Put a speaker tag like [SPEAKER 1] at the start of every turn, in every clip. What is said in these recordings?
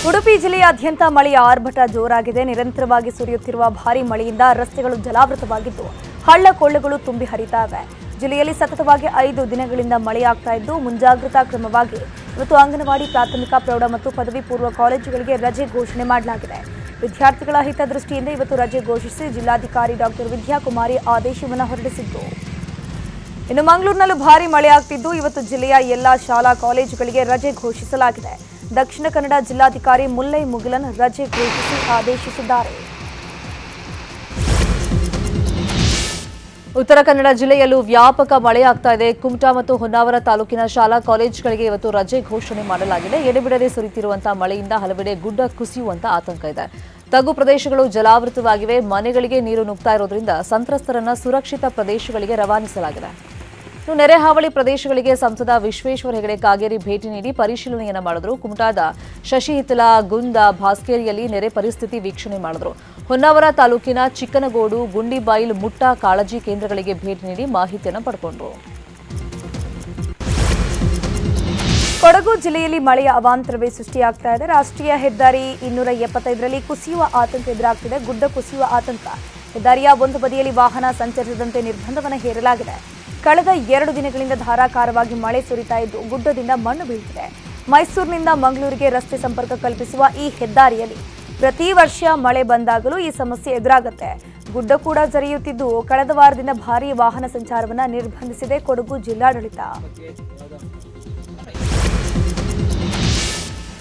[SPEAKER 1] ಉಡುಪಿ ಜಿಲ್ಲೆಯಾದ್ಯಂತ ಮಳೆಯ ಆರ್ಭಟ ಜೋರಾಗಿದೆ. ನಿರಂತರವಾಗಿ ಸುರಿಯುತ್ತಿರುವ ಭಾರೀ ಮಳೆಯಿಂದ ರಸ್ತೆಗಳು ಜಲಾವೃತವಾಗಿದ್ದು ಹಳ್ಳ ಕೊಳ್ಳಗಳು ತುಂಬಿ ಹರಿತಾ ಇವೆ. ಜಿಲ್ಲೆಯಲ್ಲಿ ಸತತವಾಗಿ 5 ದಿನಗಳಿಂದ ಮಳೆಯಾಗ್ತಾ ಇದ್ದು ಮುಂಜಾಗ್ರತಾ ಕ್ರಮವಾಗಿ ಇವತ್ತು ಅಂಗನವಾಡಿ, ಪ್ರಾಥಮಿಕ, ಪ್ರೌಢ ಮತ್ತು ಪದವಿ ಪೂರ್ವ ಕಾಲೇಜುಗಳಿಗೆ ರಜೆ ಘೋಷಣೆ ಮಾಡಲಾಗಿದೆ. ವಿದ್ಯಾರ್ಥಿಗಳ ಹಿತದೃಷ್ಟಿಯಿಂದ ಇವತ್ತು ರಜೆ ಘೋಷಿಸಿ ಜಿಲ್ಲಾಧಿಕಾರಿ ಡಾಕ್ಟರ್ ವಿದ್ಯಾಕುಮಾರಿ ಆದೇಶವನ್ನು ಹೊರಡಿಸಿದ್ದು, ಇನ್ನು ಮಂಗಳೂರಿನಲ್ಲೂ ಭಾರೀ ಮಳೆಯಾಗ್ತಿದ್ದು ಇವತ್ತು ಜಿಲ್ಲೆಯ ಎಲ್ಲಾ ಶಾಲಾ ಕಾಲೇಜುಗಳಿಗೆ ರಜೆ ಘೋಷಿಸಲಾಗಿದೆ. ದಕ್ಷಿಣ ಕನ್ನಡ ಜಿಲ್ಲಾಧಿಕಾರಿ ಮುಲ್ಲೈ ಮುಗಿಲನ್ ರಜೆ ಘೋಷಿಸಿ ಆದೇಶಿಸಿದ್ದಾರೆ. ಉತ್ತರ ಕನ್ನಡ ಜಿಲ್ಲೆಯಲ್ಲೂ ವ್ಯಾಪಕ ಮಳೆಯಾಗ್ತಾ ಇದೆ. ಕುಮಟಾ ಮತ್ತು ಹೊನ್ನಾವರ ತಾಲೂಕಿನ ಶಾಲಾ ಕಾಲೇಜುಗಳಿಗೆ ಇವತ್ತು ರಜೆ ಘೋಷಣೆ ಮಾಡಲಾಗಿದೆ. ಎಡೆಬಿಡದೆ ಸುರಿಯುತ್ತಿರುವಂತಹ ಮಳೆಯಿಂದ ಹಲವೆಡೆ ಗುಡ್ಡ ಕುಸಿಯುವಂತ ಆತಂಕ ಇದೆ. ತಗ್ಗು ಪ್ರದೇಶಗಳು ಜಲಾವೃತವಾಗಿವೆ. ಮನೆಗಳಿಗೆ ನೀರು ನುಗ್ತಾ ಇರೋದ್ರಿಂದ ಸಂತ್ರಸ್ತರನ್ನ ಸುರಕ್ಷಿತ ಪ್ರದೇಶಗಳಿಗೆ ರವಾನಿಸಲಾಗಿದೆ. ನೆರೆ ಹಾವಳಿ ಪ್ರದೇಶಗಳಿಗೆ ಸಂಸದ ವಿಶ್ವೇಶ್ವರ ಹೆಗಡೆ ಕಾಗೇರಿ ಭೇಟಿ ನೀಡಿ ಪರಿಶೀಲನೆಯನ್ನ ಮಾಡಿದ್ರು. ಕುಮಟಾದ ಶಶಿಹಿತಲ, ಗುಂದ, ಭಾಸ್ಕೇರಿಯಲ್ಲಿ ನೆರೆ ಪರಿಸ್ಥಿತಿ ವೀಕ್ಷಣೆ ಮಾಡಿದ್ರು. ಹೊನ್ನಾವರ ತಾಲೂಕಿನ ಚಿಕ್ಕನಗೋಡು, ಗುಂಡಿಬೈಲ್, ಮುಟ್ಟ ಕಾಳಜಿ ಕೇಂದ್ರಗಳಿಗೆ ಭೇಟಿ ನೀಡಿ ಮಾಹಿತಿಯನ್ನು ಪಡೆದುಕೊಂಡರು. ಕೊಡಗು ಜಿಲ್ಲೆಯಲ್ಲಿ ಮಳೆಯ ಅವಾಂತರವೇ ಸೃಷ್ಟಿಯಾಗ್ತಾ ಇದೆ. ರಾಷ್ಟ್ರೀಯ ಹೆದ್ದಾರಿ 275ರಲ್ಲಿ ಕುಸಿಯುವ ಆತಂಕ ಎದುರಾಗ್ತಿದೆ. ಗುಡ್ಡ ಕುಸಿಯುವ ಆತಂಕ. ಹೆದ್ದಾರಿಯ ಒಂದು ಬದಿಯಲ್ಲಿ ವಾಹನ ಸಂಚರಿಸದಂತೆ ನಿರ್ಬಂಧವನ್ನು ಹೇರಲಾಗಿದೆ. ಕಳೆದ 2 ದಿನಗಳಿಂದ ಧಾರಾಕಾರವಾಗಿ ಮಳೆ ಸುರಿತಾ ಇದ್ದು ಗುಡ್ಡದಿಂದ ಮಣ್ಣು ಬೀಳುತ್ತಿದೆ. ಮೈಸೂರಿನಿಂದ ಮಂಗಳೂರಿಗೆ ರಸ್ತೆ ಸಂಪರ್ಕ ಕಲ್ಪಿಸುವ ಈ ಹೆದ್ದಾರಿಯಲ್ಲಿ ಪ್ರತಿ ವರ್ಷ ಮಳೆ ಬಂದಾಗಲೂ ಈ ಸಮಸ್ಯೆ ಎದುರಾಗುತ್ತೆ. ಗುಡ್ಡ ಕೂಡ ಜರಿಯುತ್ತಿದ್ದು ಕಳೆದ ವಾರದಿಂದ ಭಾರೀ ವಾಹನ ಸಂಚಾರವನ್ನು ನಿರ್ಬಂಧಿಸಿದೆ ಕೊಡಗು ಜಿಲ್ಲಾಡಳಿತ.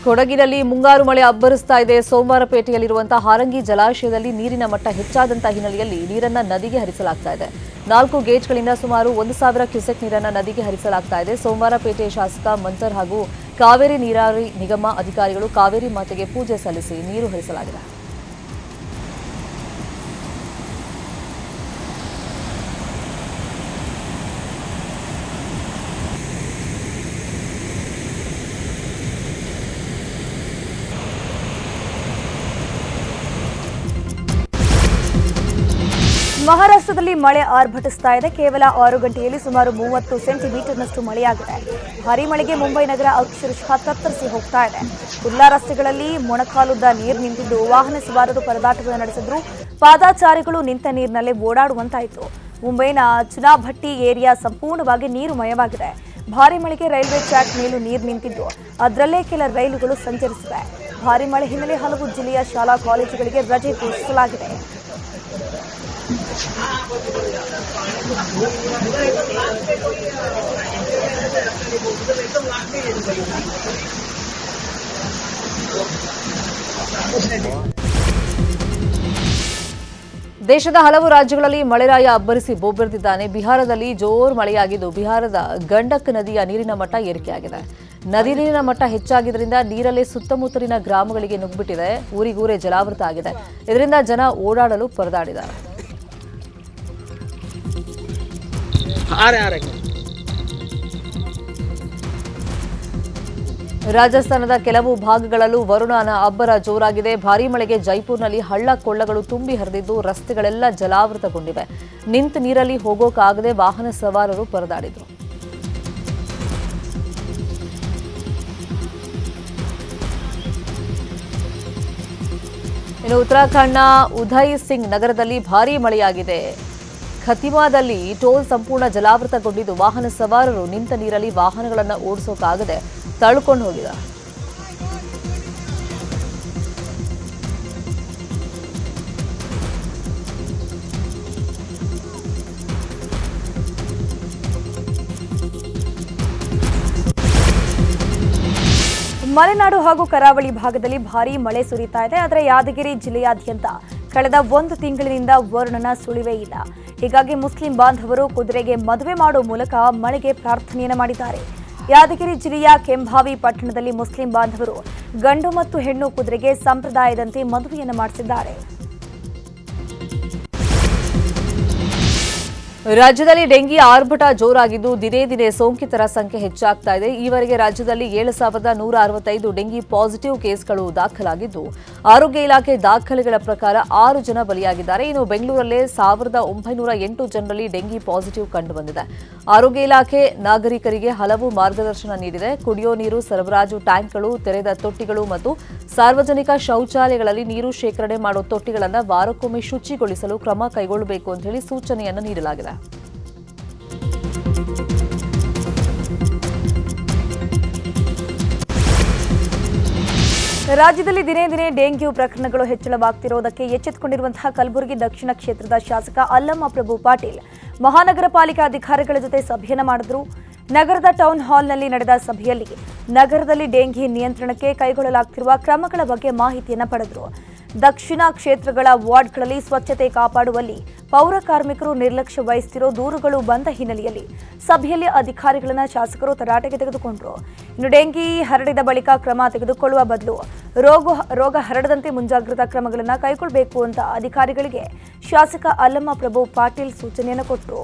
[SPEAKER 1] ಕೊಡಗಿನಲ್ಲಿ ಮುಂಗಾರು ಮಳೆ ಅಬ್ಬರಿಸ್ತಾ ಇದೆ. ಸೋಮವಾರಪೇಟೆಯಲ್ಲಿರುವಂತಹ ಹಾರಂಗಿ ಜಲಾಶಯದಲ್ಲಿ ನೀರಿನ ಮಟ್ಟ ಹೆಚ್ಚಾದಂತಹ ಹಿನ್ನೆಲೆಯಲ್ಲಿ ನೀರನ್ನು ನದಿಗೆ ಹರಿಸಲಾಗ್ತಾ ಇದೆ. 4 ಗೇಟ್ಗಳಿಂದ ಸುಮಾರು 1000 ಕ್ಯೂಸೆಕ್ ನೀರನ್ನು ನದಿಗೆ ಹರಿಸಲಾಗ್ತಾ ಇದೆ. ಸೋಮವಾರಪೇಟೆ ಶಾಸಕ ಮಂತರ್ ಹಾಗೂ ಕಾವೇರಿ ನೀರಾವರಿ ನಿಗಮ ಅಧಿಕಾರಿಗಳು ಕಾವೇರಿ ಮಾತೆಗೆ ಪೂಜೆ ಸಲ್ಲಿಸಿ ನೀರು ಹರಿಸಲಾಗಿದೆ. ಮಹಾರಾಷ್ಟ್ರದಲ್ಲಿ ಮಳೆ ಆರ್ಭಟಿಸ್ತಾ ಇದೆ. ಕೇವಲ 6 ಗಂಟೆಯಲ್ಲಿ ಸುಮಾರು 30 ಸೆಂಟಿಮೀಟರ್ನಷ್ಟು ಮಳೆಯಾಗಿದೆ. ಭಾರೀ ಮಳೆಗೆ ಮುಂಬೈ ನಗರ ಅಕ್ಷರಶಃ ತತ್ತರಿಸಿ ಹೋಗ್ತಾ ಇದೆ. ಎಲ್ಲಾ ರಸ್ತೆಗಳಲ್ಲಿ ಮೊಣಕಾಲುದ್ದ ನೀರು ನಿಂತಿದ್ದು ವಾಹನ ಸವಾರರು ಪರದಾಟವನ್ನು ನಡೆಸಿದ್ರು. ಪಾದಾಚಾರಿಗಳು ನಿಂತ ನೀರಿನಲ್ಲೇ ಓಡಾಡುವಂತಾಯಿತು. ಮುಂಬೈನ ಚುನಾಭಟ್ಟಿ ಏರಿಯಾ ಸಂಪೂರ್ಣವಾಗಿ ನೀರುಮಯವಾಗಿದೆ. ಭಾರೀ ಮಳೆಗೆ ರೈಲ್ವೆ ಟ್ರ್ಯಾಕ್ ಮೇಲೂ ನೀರು ನಿಂತಿದ್ದು ಅದರಲ್ಲೇ ಕೆಲ ರೈಲುಗಳು ಸಂಚರಿಸಿವೆ. ಭಾರೀ ಮಳೆ ಹಿನ್ನೆಲೆ ಹಲವು ಜಿಲ್ಲೆಯ ಶಾಲಾ ಕಾಲೇಜುಗಳಿಗೆ ರಜೆ ಘೋಷಿಸಲಾಗಿದೆ. ದೇಶದ ಹಲವು ರಾಜ್ಯಗಳಲ್ಲಿ ಮಳೆರಾಯ ಅಬ್ಬರಿಸಿ ಬೋಬೆರೆದಿದ್ದಾನೆ. ಬಿಹಾರದಲ್ಲಿ ಜೋರು ಮಳೆಯಾಗಿದ್ದು ಬಿಹಾರದ ಗಂಡಕ್ ನದಿಯ ನೀರಿನ ಮಟ್ಟ ಏರಿಕೆಯಾಗಿದೆ. ನದಿ ನೀರಿನ ಮಟ್ಟ ಹೆಚ್ಚಾಗಿದ್ದರಿಂದ ನೀರಲ್ಲೇ ಸುತ್ತಮುತ್ತಲಿನ ಗ್ರಾಮಗಳಿಗೆ ನುಗ್ಗಿಬಿಟ್ಟಿದೆ. ಊರಿಗೂರೇ ಜಲಾವೃತ ಆಗಿದೆ. ಇದರಿಂದ ಜನ ಓಡಾಡಲು ಪರದಾಡಿದ್ದಾರೆ. ರಾಜಸ್ಥಾನದ ಕೆಲವು ಭಾಗಗಳಲ್ಲೂ ವರುಣನ ಅಬ್ಬರ ಜೋರಾಗಿದೆ. ಭಾರೀ ಮಳೆಗೆ ಜೈಪುರ್ನಲ್ಲಿ ಹಳ್ಳ ಕೊಳ್ಳಗಳು ತುಂಬಿ ಹರಿದಿದ್ದು ರಸ್ತೆಗಳೆಲ್ಲ ಜಲಾವೃತಗೊಂಡಿವೆ. ನಿಂತ ನೀರಲ್ಲಿ ಹೋಗೋಕಾಗದೆ ವಾಹನ ಸವಾರರು ಪರದಾಡಿದರು. ಇನ್ನು ಉತ್ತರಾಖಂಡ್ನ ಉದಯ್ ಸಿಂಗ್ ನಗರದಲ್ಲಿ ಭಾರೀ ಮಳೆಯಾಗಿದೆ. ಖತಿಮಾದಲ್ಲಿ ಟೋಲ್ ಸಂಪೂರ್ಣ ಜಲಾವೃತಗೊಂಡಿದ್ದು ವಾಹನ ಸವಾರರು ನಿಂತ ನೀರಲ್ಲಿ ವಾಹನಗಳನ್ನು ಓಡಿಸೋಕಾಗದೆ ತಳ್ಕೊಂಡು ಹೋಗಿದ್ದಾರೆ. ಮಲೆನಾಡು ಹಾಗೂ ಕರಾವಳಿ ಭಾಗದಲ್ಲಿ ಭಾರೀ ಮಳೆ ಸುರಿತಾ ಇದೆ. ಆದರೆ ಯಾದಗಿರಿ ಜಿಲ್ಲೆಯಾದ್ಯಂತ ಕಳೆದ 1 ತಿಂಗಳಿನಿಂದ ವರುಣನ ಸುಳಿವೇ ಇಲ್ಲ. ಹೀಗಾಗಿ ಮುಸ್ಲಿಂ ಬಾಂಧವರು ಕುದುರೆಗೆ ಮದುವೆ ಮಾಡುವ ಮೂಲಕ ಮಳೆಗೆ ಪ್ರಾರ್ಥನೆಯನ್ನು ಮಾಡಿದ್ದಾರೆ. ಯಾದಗಿರಿ ಜಿಲ್ಲೆಯ ಕೆಂಭಾವಿ ಪಟ್ಟಣದಲ್ಲಿ ಮುಸ್ಲಿಂ ಬಾಂಧವರು ಗಂಡು ಮತ್ತು ಹೆಣ್ಣು ಕುದುರೆಗೆ ಸಂಪ್ರದಾಯದಂತೆ ಮದುವೆಯನ್ನು ಮಾಡಿಸಿದ್ದಾರೆ.
[SPEAKER 2] ರಾಜ್ಯದಲ್ಲಿ ಡೆಂಗಿ ಆರ್ಭಟ ಜೋರಾಗಿದ್ದು ದಿನೇ ದಿನೇ ಸೋಂಕಿತರ ಸಂಖ್ಯೆ ಹೆಚ್ಚಾಗ್ತಾ ಇದೆ. ಈವರೆಗೆ ರಾಜ್ಯದಲ್ಲಿ 7,165 ಡೆಂಗಿ ಪಾಸಿಟಿವ್ ಕೇಸ್ಗಳು ದಾಖಲಾಗಿದ್ದು, ಆರೋಗ್ಯ ಇಲಾಖೆ ದಾಖಲೆಗಳ ಪ್ರಕಾರ 6 ಜನ ಬಲಿಯಾಗಿದ್ದಾರೆ. ಇನ್ನು ಬೆಂಗಳೂರಲ್ಲೇ 1,908 ಜನರಲ್ಲಿ ಡೆಂಗಿ ಪಾಸಿಟಿವ್ ಕಂಡುಬಂದಿದೆ. ಆರೋಗ್ಯ ಇಲಾಖೆ ನಾಗರಿಕರಿಗೆ ಹಲವು ಮಾರ್ಗದರ್ಶನ ನೀಡಿದೆ. ಕುಡಿಯೋ ನೀರು ಸರಬರಾಜು ಟ್ಯಾಂಕ್ಗಳು, ತೆರೆದ ತೊಟ್ಟಿಗಳು ಮತ್ತು ಸಾರ್ವಜನಿಕ ಶೌಚಾಲಯಗಳಲ್ಲಿ ನೀರು ಶೇಖರಣೆ ಮಾಡುವ ತೊಟ್ಟಿಗಳನ್ನು ವಾರಕ್ಕೊಮ್ಮೆ ಶುಚಿಗೊಳಿಸಲು ಕ್ರಮ ಕೈಗೊಳ್ಳಬೇಕು ಅಂತ ಹೇಳಿ ಸೂಚನೆಯನ್ನು ನೀಡಲಾಗಿದೆ.
[SPEAKER 1] ರಾಜ್ಯದಲ್ಲಿ ದಿನೇ ದಿನೇ ಡೆಂಗ್ಯೂ ಪ್ರಕರಣಗಳು ಹೆಚ್ಚಳವಾಗುತ್ತಿರುವುದಕ್ಕೆ ಎಚ್ಚೆತ್ತುಕೊಂಡಿರುವಂತಹ ಕಲಬುರಗಿ ದಕ್ಷಿಣ ಕ್ಷೇತ್ರದ ಶಾಸಕ ಅಲ್ಲಮ್ಮ ಪ್ರಭು ಪಾಟೀಲ್ ಮಹಾನಗರ ಪಾಲಿಕೆ ಅಧಿಕಾರಿಗಳ ಜೊತೆ ಸಭೆಯನ್ನು ಮಾಡಿದ್ರು. ನಗರದ ಟೌನ್ ಹಾಲ್ನಲ್ಲಿ ನಡೆದ ಸಭೆಯಲ್ಲಿ ನಗರದಲ್ಲಿ ಡೆಂಗಿ ನಿಯಂತ್ರಣಕ್ಕೆ ಕೈಗೊಳ್ಳಲಾಗುತ್ತಿರುವ ಕ್ರಮಗಳ ಬಗ್ಗೆ ಮಾಹಿತಿಯನ್ನು ಪಡೆದರು. ದಕ್ಷಿಣ ಕ್ಷೇತ್ರಗಳ ವಾರ್ಡ್ಗಳಲ್ಲಿ ಸ್ವಚ್ಛತೆ ಕಾಪಾಡುವಲ್ಲಿ ಪೌರ ಕಾರ್ಮಿಕರು ನಿರ್ಲಕ್ಷ್ಯ ವಹಿಸುತ್ತಿರೋ ದೂರುಗಳು ಬಂದ ಹಿನ್ನೆಲೆಯಲ್ಲಿ ಸಭೆಯಲ್ಲಿ ಅಧಿಕಾರಿಗಳನ್ನು ಶಾಸಕರು ತರಾಟೆಗೆ ತೆಗೆದುಕೊಂಡರು. ಇನ್ನು ಡೆಂಗಿ ಹರಡಿದ ಬಳಿಕ ಕ್ರಮ ತೆಗೆದುಕೊಳ್ಳುವ ಬದಲು ರೋಗ ಹರಡದಂತೆ ಮುಂಜಾಗ್ರತಾ ಕ್ರಮಗಳನ್ನು ಕೈಗೊಳ್ಳಬೇಕು ಅಂತ ಅಧಿಕಾರಿಗಳಿಗೆ ಶಾಸಕ ಅಲ್ಲಮ್ಮ ಪ್ರಭು ಪಾಟೀಲ್ ಸೂಚನೆಯನ್ನು ಕೊಟ್ಟರು.